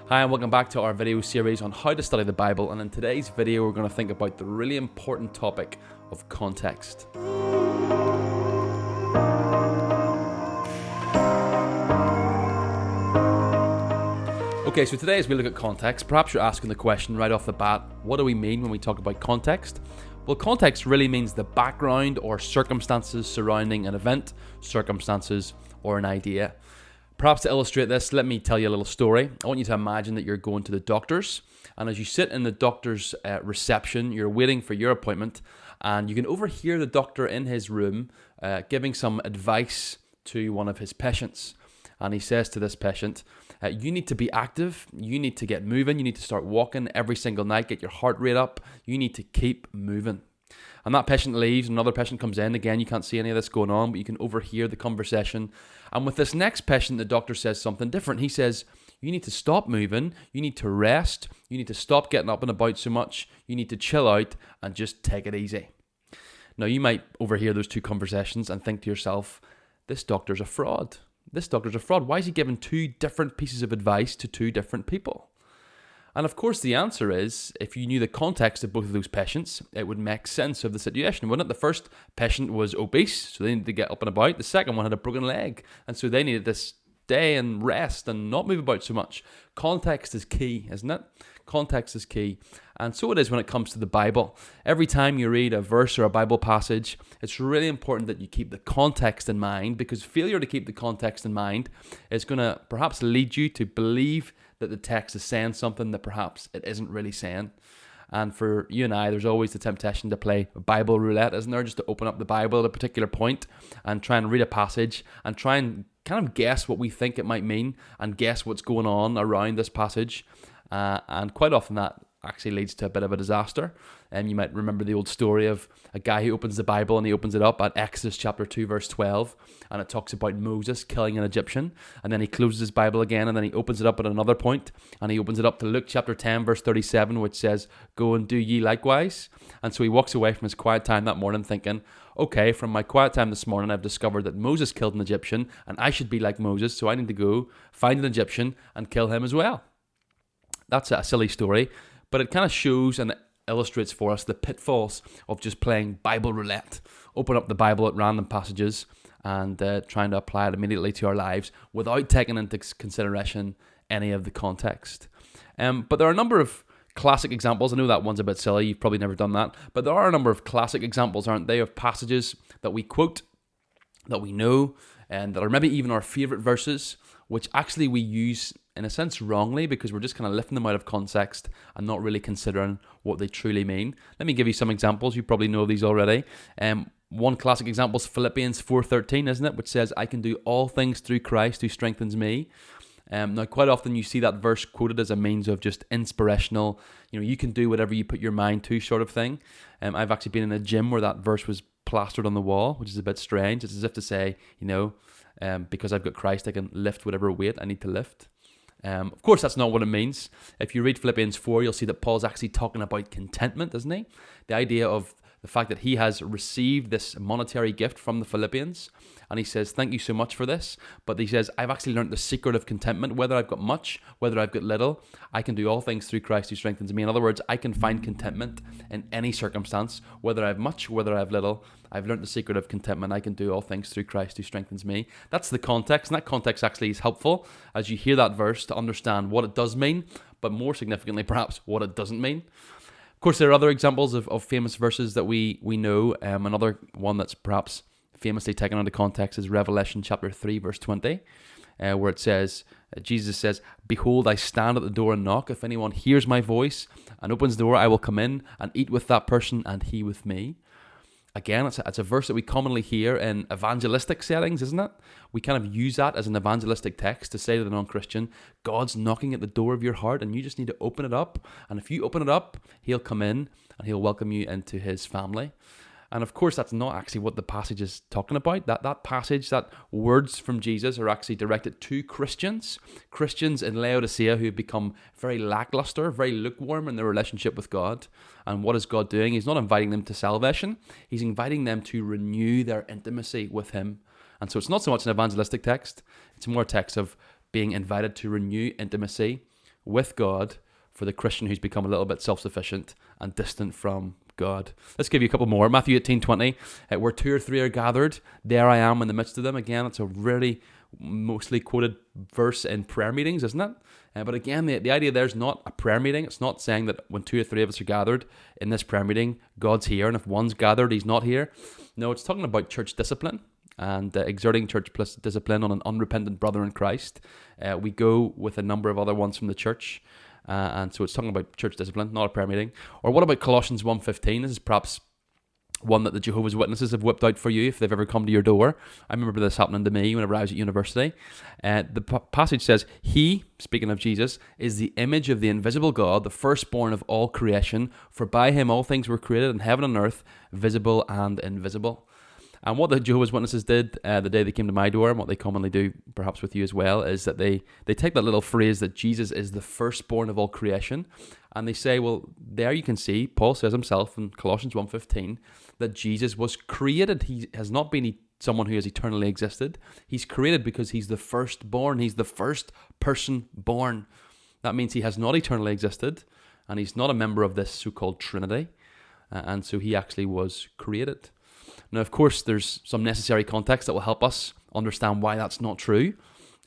Hi and welcome back to our video series on how to study the Bible, and in today's video we're going to think about the really important topic of context. Okay, so today as we look at context, perhaps you're asking the question right off the bat, what do we mean when we talk about context? Well, context really means the background or circumstances surrounding an event, circumstances, or an idea. Perhaps to illustrate this, let me tell you a little story. I want you to imagine that you're going to the doctor's, and as you sit in the doctor's reception, you're waiting for your appointment, and you can overhear the doctor in his room giving some advice to one of his patients. And he says to this patient, you need to be active, you need to get moving, you need to start walking every single night, get your heart rate up, you need to keep moving. And that patient leaves, another patient comes in. Again, you can't see any of this going on, but you can overhear the conversation. And with this next patient, the doctor says something different. He says, you need to stop moving, you need to rest, you need to stop getting up and about so much, you need to chill out and just take it easy. Now, you might overhear those two conversations and think to yourself, this doctor's a fraud. This doctor's a fraud. Why is he giving two different pieces of advice to two different people? And of course, the answer is, if you knew the context of both of those patients, it would make sense of the situation, wouldn't it? The first patient was obese, so they needed to get up and about. The second one had a broken leg, and so they needed to stay and rest and not move about so much. Context is key, isn't it? Context is key. And so it is when it comes to the Bible. Every time you read a verse or a Bible passage, it's really important that you keep the context in mind, because failure to keep the context in mind is going to perhaps lead you to believe that the text is saying something that perhaps it isn't really saying. And for you and I, there's always the temptation to play Bible roulette, isn't there? Just to open up the Bible at a particular point and try and read a passage and try and kind of guess what we think it might mean and guess what's going on around this passage. And quite often that actually leads to a bit of a disaster. And you might remember the old story of a guy who opens the Bible and he opens it up at Exodus chapter 2 verse 12, and it talks about Moses killing an Egyptian, and then he closes his Bible again and then he opens it up at another point and he opens it up to Luke chapter 10 verse 37, which says, go and do ye likewise. And so he walks away from his quiet time that morning thinking, okay, from my quiet time this morning I've discovered that Moses killed an Egyptian and I should be like Moses, so I need to go find an Egyptian and kill him as well. That's a silly story, but it kind of shows and illustrates for us the pitfalls of just playing Bible roulette. Open up the Bible at random passages and trying to apply it immediately to our lives without taking into consideration any of the context. But there are a number of classic examples. I know that one's a bit silly, you've probably never done that, but there are a number of classic examples, aren't they, of passages that we quote, that we know, and that are maybe even our favourite verses, which actually we use in a sense wrongly because we're just kind of lifting them out of context and not really considering what they truly mean. Let me give you some examples. You probably know these already. One classic example is Philippians 4:13, isn't it? Which says, I can do all things through Christ who strengthens me. Now, quite often you see that verse quoted as a means of just inspirational, you can do whatever you put your mind to sort of thing. I've actually been in a gym where that verse was plastered on the wall, which is a bit strange. It's as if to say, because I've got Christ, I can lift whatever weight I need to lift. Of course, that's not what it means. If you read Philippians 4, you'll see that Paul's actually talking about contentment, isn't he? The idea of the fact that he has received this monetary gift from the Philippians, and he says, thank you so much for this. But he says, I've actually learned the secret of contentment. Whether I've got much, whether I've got little, I can do all things through Christ who strengthens me. In other words, I can find contentment in any circumstance, whether I have much, whether I have little. I've learned the secret of contentment. I can do all things through Christ who strengthens me. That's the context, and that context actually is helpful as you hear that verse to understand what it does mean, but more significantly, perhaps, what it doesn't mean. Of course, there are other examples of famous verses that we know. Another one that's perhaps famously taken out of context is Revelation chapter 3, verse 20, where it says, Jesus says, behold, I stand at the door and knock. If anyone hears my voice and opens the door, I will come in and eat with that person and he with me. Again, it's a verse that we commonly hear in evangelistic settings, isn't it? We kind of use that as an evangelistic text to say to the non-Christian, God's knocking at the door of your heart and you just need to open it up. And if you open it up, he'll come in and he'll welcome you into his family. And of course, that's not actually what the passage is talking about. That passage, that words from Jesus are actually directed to Christians in Laodicea who have become very lackluster, very lukewarm in their relationship with God. And what is God doing? He's not inviting them to salvation. He's inviting them to renew their intimacy with him. And so it's not so much an evangelistic text. It's more a text of being invited to renew intimacy with God for the Christian who's become a little bit self-sufficient and distant from God. Let's give you a couple more. Matthew 18:20, where 2 or 3 are gathered, there I am in the midst of them. Again, it's a really mostly quoted verse in prayer meetings, isn't it? But again, the idea there is not a prayer meeting. It's not saying that when 2 or 3 of us are gathered in this prayer meeting, God's here, and if one's gathered, he's not here. No, it's talking about church discipline and exerting church plus discipline on an unrepentant brother in Christ. We go with a number of other ones from the church, and so it's talking about church discipline, not a prayer meeting. Or what about Colossians 1:15? This is perhaps one that the Jehovah's Witnesses have whipped out for you if they've ever come to your door. I remember this happening to me whenever I was at university. The passage says, He, speaking of Jesus, is the image of the invisible God, the firstborn of all creation, for by him all things were created in heaven and earth, visible and invisible. And what the Jehovah's Witnesses did the day they came to my door, and what they commonly do perhaps with you as well, is that they take that little phrase that Jesus is the firstborn of all creation, and they say, well, there you can see, Paul says himself in Colossians 1:15, that Jesus was created. He has not been someone who has eternally existed. He's created because he's the firstborn. He's the first person born. That means he has not eternally existed, and he's not a member of this so-called Trinity, and so he actually was created. Now, of course, there's some necessary context that will help us understand why that's not true.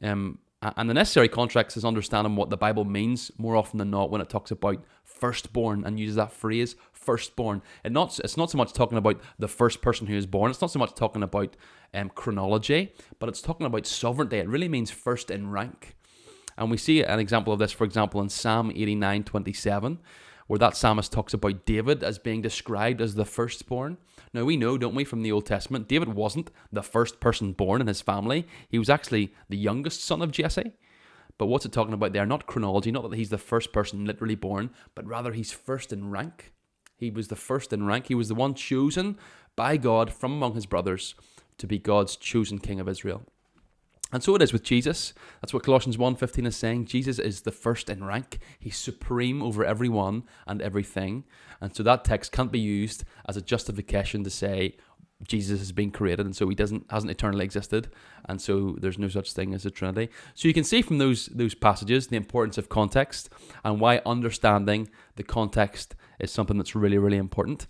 And the necessary context is understanding what the Bible means more often than not when it talks about firstborn and uses that phrase, firstborn. It's not so much talking about the first person who is born. It's not so much talking about chronology, but it's talking about sovereignty. It really means first in rank. And we see an example of this, for example, in Psalm 89:27, where that psalmist talks about David as being described as the firstborn. Now we know, don't we, from the Old Testament, David wasn't the first person born in his family. He was actually the youngest son of Jesse. But what's it talking about there? Not chronology, not that he's the first person literally born, but rather he's first in rank. He was the first in rank. He was the one chosen by God from among his brothers to be God's chosen king of Israel. And so it is with Jesus. That's what Colossians 1:15 is saying. Jesus is the first in rank. He's supreme over everyone and everything. And so that text can't be used as a justification to say Jesus has been created and so he hasn't eternally existed, and so there's no such thing as a Trinity. So you can see from those passages the importance of context and why understanding the context is something that's really, really important.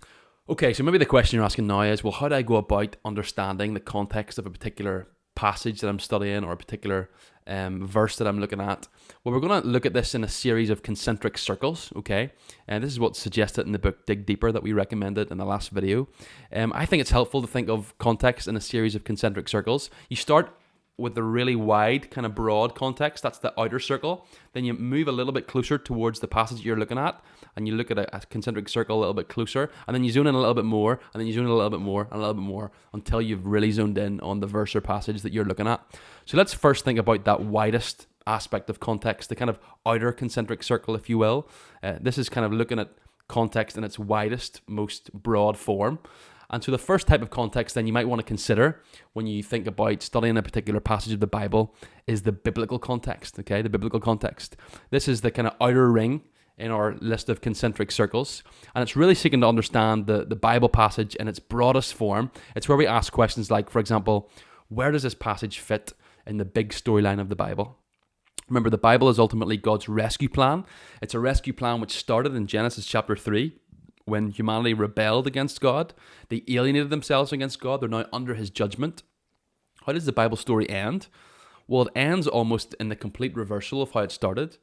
Okay, so maybe the question you're asking now is, well, how do I go about understanding the context of a particular passage that I'm studying or a particular verse that I'm looking at? Well, we're going to look at this in a series of concentric circles, okay? And this is what's suggested in the book Dig Deeper that we recommended in the last video. I think it's helpful to think of context in a series of concentric circles. You start with the really wide, kind of broad context, that's the outer circle. Then you move a little bit closer towards the passage you're looking at, and you look at a concentric circle a little bit closer, and then you zone in a little bit more, and then you zone in a little bit more, and a little bit more, until you've really zoned in on the verse or passage that you're looking at. So let's first think about that widest aspect of context, the kind of outer concentric circle, if you will. This is kind of looking at context in its widest, most broad form. And so the first type of context then you might want to consider when you think about studying a particular passage of the Bible is the biblical context, okay? The biblical context. This is the kind of outer ring in our list of concentric circles, and it's really seeking to understand the Bible passage in its broadest form. It's where we ask questions like, for example, where does this passage fit in the big storyline of the Bible? Remember, the Bible is ultimately God's rescue plan. It's a rescue plan which started in Genesis chapter 3, when humanity rebelled against God. They alienated themselves against God. They're now under his judgment. How does the Bible story end? Well, it ends almost in the complete reversal of how it started.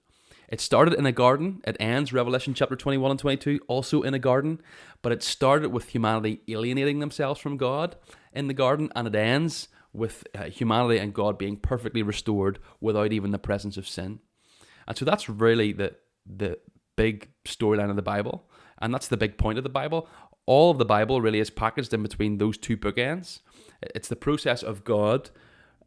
It started in a garden. It ends, Revelation chapter 21 and 22, also in a garden. But it started with humanity alienating themselves from God in the garden, and it ends with humanity and God being perfectly restored without even the presence of sin. And so that's really the big storyline of the Bible. And that's the big point of the Bible. All of the Bible really is packaged in between those two bookends. It's the process of God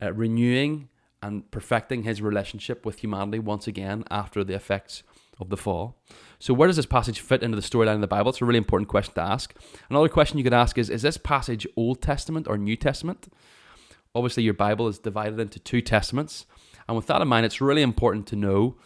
renewing and perfecting his relationship with humanity once again after the effects of the fall. So where does this passage fit into the storyline of the Bible? It's a really important question to ask. Another question you could ask is this passage Old Testament or New Testament? Obviously, your Bible is divided into two testaments. And with that in mind, it's really important to know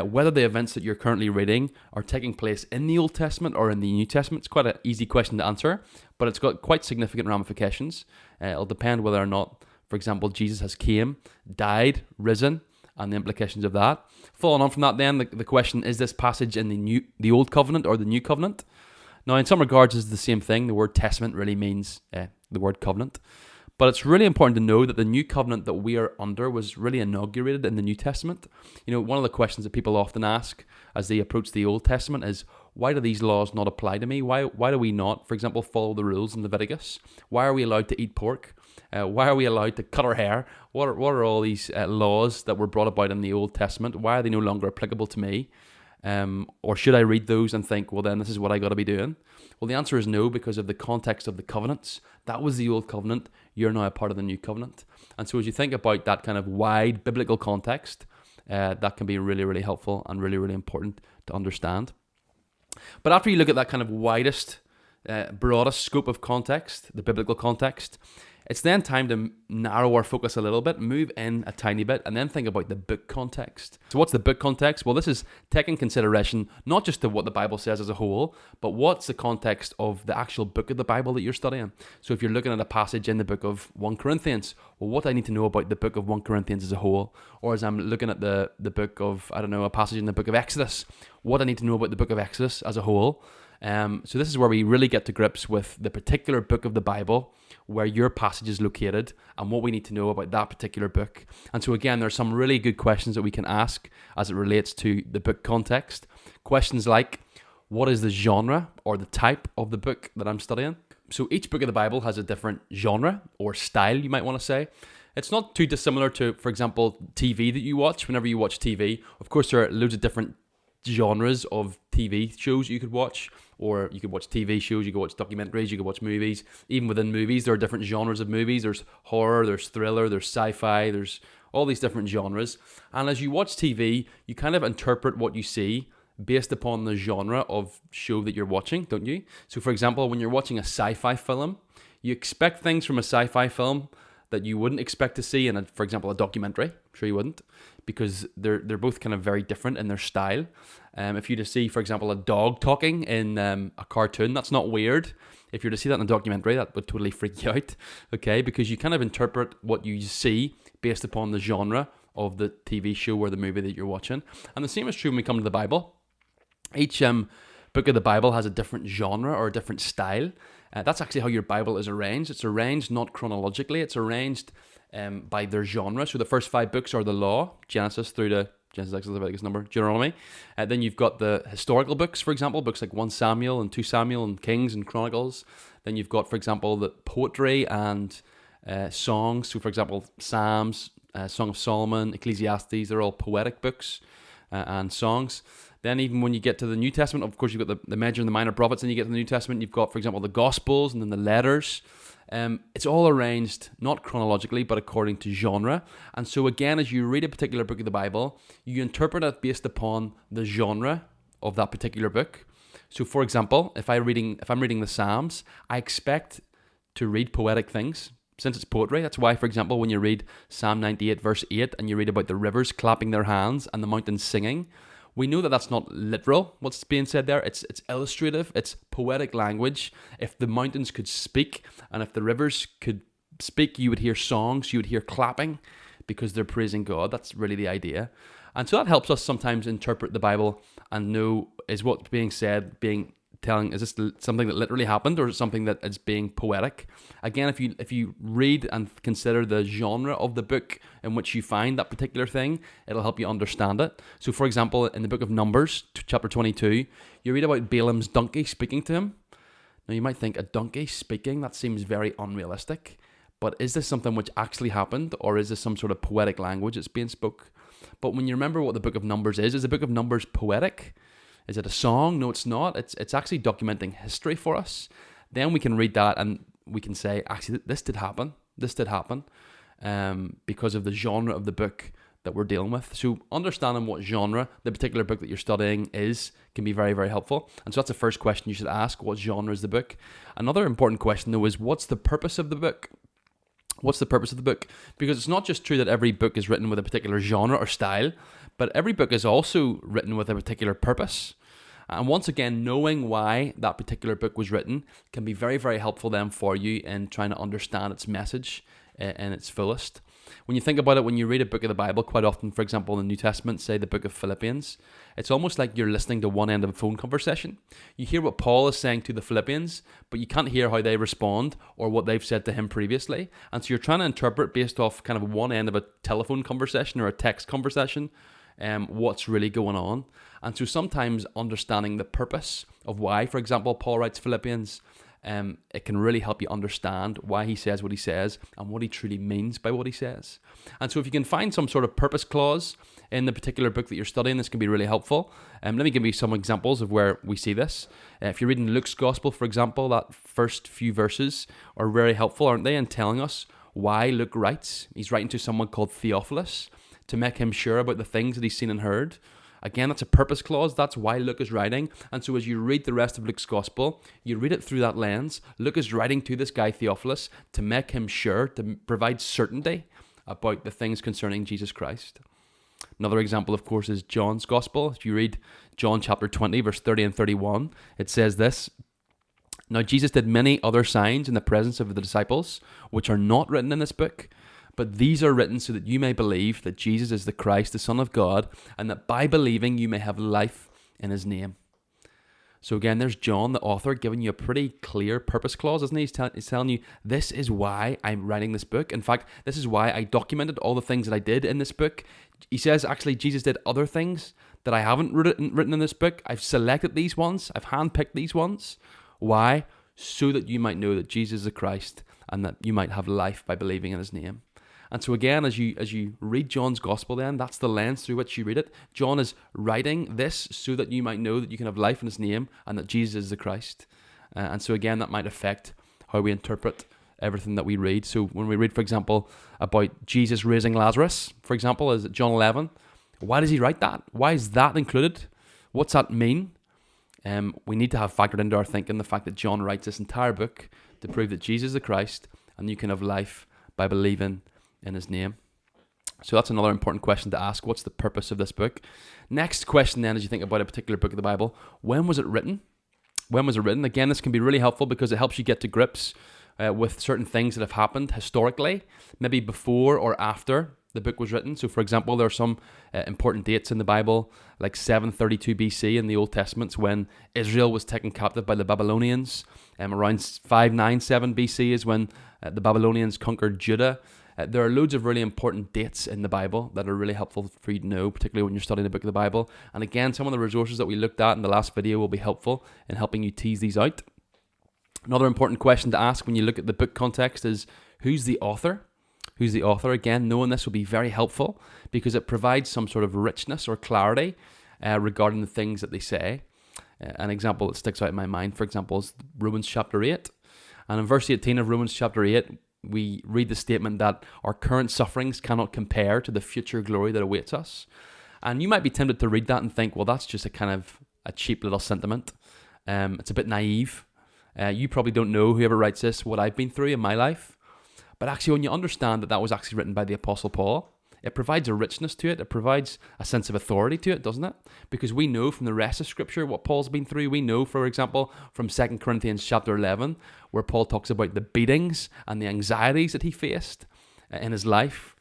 whether the events that you're currently reading are taking place in the Old Testament or in the New Testament. It's quite an easy question to answer, but it's got quite significant ramifications. It'll depend whether or not, for example, Jesus has came, died, risen, and the implications of that. Following on from that then, the question, is this passage in the Old Covenant or the New Covenant? Now, in some regards, it's the same thing. The word testament really means the word covenant. But it's really important to know that the new covenant that we are under was really inaugurated in the New Testament. You know, one of the questions that people often ask as they approach the Old Testament is, why do these laws not apply to me? Why do we not, for example, follow the rules in Leviticus? Why are we allowed to eat pork? Why are we allowed to cut our hair? What are all these laws that were brought about in the Old Testament? Why are they no longer applicable to me? Or should I read those and think, well, then this is what I got to be doing? Well, the answer is no, because of the context of the covenants. That was the Old Covenant. You're now a part of the New Covenant. And so as you think about that kind of wide biblical context, that can be really, really helpful and really, really important to understand. But after you look at that kind of widest, broadest scope of context, the biblical context, it's then time to narrow our focus a little bit, move in a tiny bit, and then think about the book context. So what's the book context? Well, this is taking consideration not just to what the Bible says as a whole, but what's the context of the actual book of the Bible that you're studying. So if you're looking at a passage in the book of 1 Corinthians, well, what do I need to know about the book of 1 Corinthians as a whole? Or as I'm looking at the book of, a passage in the book of Exodus, what do I need to know about the book of Exodus as a whole? So this is where we really get to grips with the particular book of the Bible, where your passage is located, and what we need to know about that particular book. And so again, there's some really good questions that we can ask as it relates to the book context. Questions like, what is the genre or the type of the book that I'm studying? So each book of the Bible has a different genre or style, you might want to say. It's not too dissimilar to, for example, TV that you watch. Whenever you watch TV, of course, there are loads of different genres of TV shows you could watch, or you could watch TV shows, you could watch documentaries, you could watch movies. Even within movies, there are different genres of movies. There's horror, there's thriller, there's sci-fi, there's all these different genres. And as you watch TV, you kind of interpret what you see based upon the genre of show that you're watching, don't you? So for example, when you're watching a sci-fi film, you expect things from a sci-fi film that you wouldn't expect to see in, for example, a documentary. I'm sure you wouldn't, because they're both kind of very different in their style. If you to see, for example, a dog talking in a cartoon, that's not weird. If you're to see that in a documentary, that would totally freak you out, okay? Because you kind of interpret what you see based upon the genre of the TV show or the movie that you're watching. And the same is true when we come to the Bible. Each book of the Bible has a different genre or a different style. That's actually how your Bible is arranged. It's arranged not chronologically. It's arranged by their genre. So the first 5 books are the law, Genesis through to Genesis, Exodus, Leviticus, Number, Deuteronomy. Then you've got the historical books, for example, books like 1 Samuel and 2 Samuel and Kings and Chronicles. Then you've got, for example, the poetry and songs. So, for example, Psalms, Song of Solomon, Ecclesiastes, they're all poetic books and songs. Then even when you get to the New Testament, of course, you've got the major and the minor prophets. Then you get to the New Testament, you've got, for example, the Gospels and then the letters. It's all arranged not chronologically, but according to genre. And so again, as you read a particular book of the Bible, you interpret it based upon the genre of that particular book. So for example, if I'm reading the Psalms, I expect to read poetic things. Since it's poetry, that's why, for example, when you read Psalm 98 verse 8 and you read about the rivers clapping their hands and the mountains singing, we know that that's not literal, what's being said there. It's illustrative, it's poetic language. If the mountains could speak and if the rivers could speak, you would hear songs, you would hear clapping because they're praising God. That's really the idea. And so that helps us sometimes interpret the Bible and know, is what's being said is this something that literally happened, or is it something that is being poetic? Again, if you read and consider the genre of the book in which you find that particular thing, it'll help you understand it. So for example, in the book of Numbers, chapter 22, you read about Balaam's donkey speaking to him. Now you might think, a donkey speaking, that seems very unrealistic. But is this something which actually happened, or is this some sort of poetic language that's being spoke? But when you remember what the book of Numbers is the book of Numbers poetic? Is it a song? No, it's not. It's actually documenting history for us. Then we can read that and we can say, actually, this did happen. This did happen because of the genre of the book that we're dealing with. So understanding what genre the particular book that you're studying is can be very, very helpful. And so that's the first question you should ask. What genre is the book? Another important question, though, is what's the purpose of the book? What's the purpose of the book? Because it's not just true that every book is written with a particular genre or style, but every book is also written with a particular purpose. And once again, knowing why that particular book was written can be very, very helpful then for you in trying to understand its message in its fullest. When you think about it, when you read a book of the Bible, quite often, for example, in the New Testament, say the book of Philippians, it's almost like you're listening to one end of a phone conversation. You hear what Paul is saying to the Philippians, but you can't hear how they respond or what they've said to him previously. And so you're trying to interpret based off kind of one end of a telephone conversation or a text conversation, what's really going on. And so sometimes understanding the purpose of why, for example, Paul writes Philippians, it can really help you understand why he says what he says and what he truly means by what he says. And so if you can find some sort of purpose clause in the particular book that you're studying, this can be really helpful. Let me give you some examples of where we see this. If you're reading Luke's Gospel, for example, that first few verses are very helpful, aren't they, in telling us why Luke writes. He's writing to someone called Theophilus to make him sure about the things that he's seen and heard. Again, that's a purpose clause. That's why Luke is writing. And so as you read the rest of Luke's Gospel, you read it through that lens. Luke is writing to this guy Theophilus to make him sure, to provide certainty about the things concerning Jesus Christ. Another example, of course, is John's Gospel. If you read John chapter 20, verse 30 and 31, it says this: "Now Jesus did many other signs in the presence of the disciples, which are not written in this book. But these are written so that you may believe that Jesus is the Christ, the Son of God, and that by believing you may have life in his name." So again, there's John, the author, giving you a pretty clear purpose clause, isn't he? He's telling you, this is why I'm writing this book. In fact, this is why I documented all the things that I did in this book. He says, actually, Jesus did other things that I haven't written in this book. I've selected these ones. I've handpicked these ones. Why? So that you might know that Jesus is the Christ and that you might have life by believing in his name. And so again, as you read John's Gospel then, that's the lens through which you read it. John is writing this so that you might know that you can have life in his name and that Jesus is the Christ. And so again, that might affect how we interpret everything that we read. So when we read, for example, about Jesus raising Lazarus, for example, is John 11, why does he write that? Why is that included? What's that mean? We need to have factored into our thinking the fact that John writes this entire book to prove that Jesus is the Christ and you can have life by believing in his name. So that's another important question to ask. What's the purpose of this book? Next question then, as you think about a particular book of the Bible, when was it written? When was it written? Again, this can be really helpful because it helps you get to grips with certain things that have happened historically, maybe before or after the book was written. So for example, there are some important dates in the Bible, like 732 BC in the Old Testament, when Israel was taken captive by the Babylonians. Around 597 BC is when the Babylonians conquered Judah. There are loads of really important dates in the Bible that are really helpful for you to know, particularly when you're studying the book of the Bible. And again, some of the resources that we looked at in the last video will be helpful in helping you tease these out. Another important question to ask when you look at the book context is, who's the author? Who's the author? Again, knowing this will be very helpful because it provides some sort of richness or clarity regarding the things that they say. An example that sticks out in my mind, for example, is Romans chapter 8. And in verse 18 of Romans chapter 8, we read the statement that our current sufferings cannot compare to the future glory that awaits us. And you might be tempted to read that and think, well, that's just a cheap little sentiment. It's a bit naive. You probably don't know, whoever writes this, what I've been through in my life. But actually, when you understand that that was actually written by the Apostle Paul, it provides a richness to it. It provides a sense of authority to it, doesn't it? Because we know from the rest of Scripture what Paul's been through. We know, for example, from 2 Corinthians chapter 11, where Paul talks about the beatings and the anxieties that he faced in his life.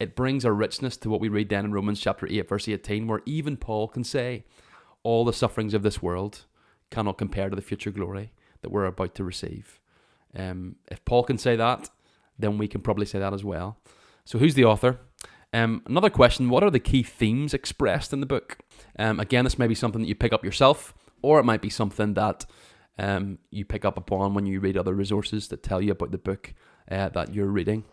It brings a richness to what we read then in Romans chapter 8, verse 18, where even Paul can say, all the sufferings of this world cannot compare to the future glory that we're about to receive. If Paul can say that, then we can probably say that as well. So who's the author? Another question, what are the key themes expressed in the book? Again, this may be something that you pick up yourself, or it might be something that you pick up upon when you read other resources that tell you about the book that you're reading.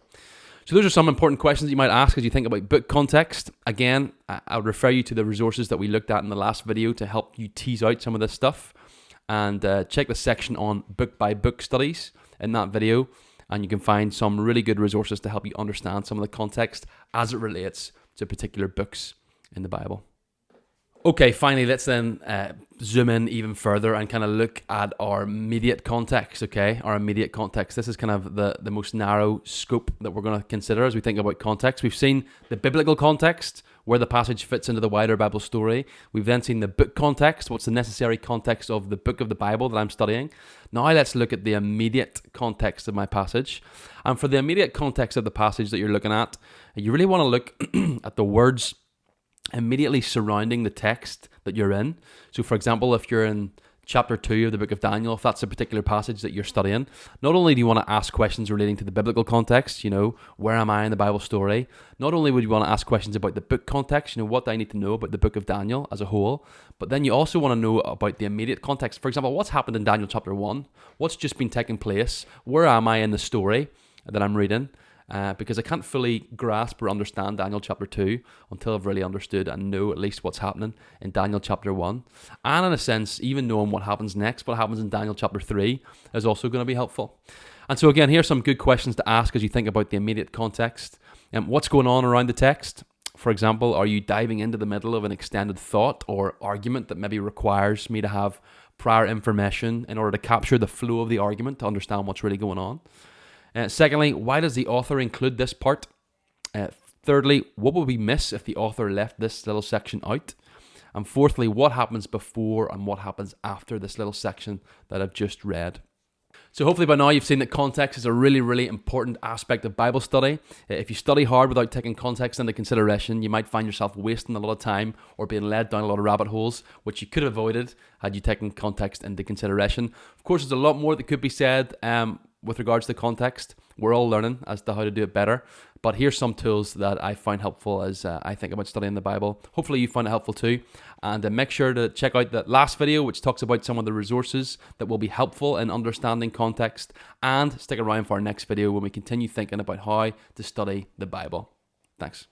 So those are some important questions that you might ask as you think about book context. Again, I would refer you to the resources that we looked at in the last video to help you tease out some of this stuff. And check the section on book-by-book studies in that video, and you can find some really good resources to help you understand some of the context as it relates to particular books in the Bible. Okay, finally, let's then zoom in even further and kind of look at our immediate context, okay? Our immediate context. This is kind of the most narrow scope that we're going to consider as we think about context. We've seen the biblical context, where the passage fits into the wider Bible story. We've then seen the book context, what's the necessary context of the book of the Bible that I'm studying. Now let's look at the immediate context of my passage. And for the immediate context of the passage that you're looking at, you really want to look at the words immediately surrounding the text that you're in. So for example, if you're in chapter 2 of the book of Daniel, if that's a particular passage that you're studying, not only do you want to ask questions relating to the biblical context, where am I in the Bible story? Not only would you want to ask questions about the book context, what do I need to know about the book of Daniel as a whole, but then you also want to know about the immediate context. For example, what's happened in Daniel chapter 1? What's just been taking place? Where am I in the story that I'm reading? Because I can't fully grasp or understand Daniel chapter 2 until I've really understood and know at least what's happening in Daniel chapter 1. And in a sense, even knowing what happens next, what happens in Daniel chapter 3, is also going to be helpful. And so again, here's some good questions to ask as you think about the immediate context. What's going on around the text? For example, are you diving into the middle of an extended thought or argument that maybe requires me to have prior information in order to capture the flow of the argument to understand what's really going on? Secondly, why does the author include this part? Thirdly, what would we miss if the author left this little section out? And fourthly, what happens before and what happens after this little section that I've just read? So hopefully by now you've seen that context is a really, really important aspect of Bible study. If you study hard without taking context into consideration, you might find yourself wasting a lot of time or being led down a lot of rabbit holes, which you could have avoided had you taken context into consideration. Of course, there's a lot more that could be said with regards to context. We're all learning as to how to do it better. But here's some tools that I find helpful as I think about studying the Bible. Hopefully you find it helpful too. And make sure to check out that last video, which talks about some of the resources that will be helpful in understanding context. And stick around for our next video when we continue thinking about how to study the Bible. Thanks.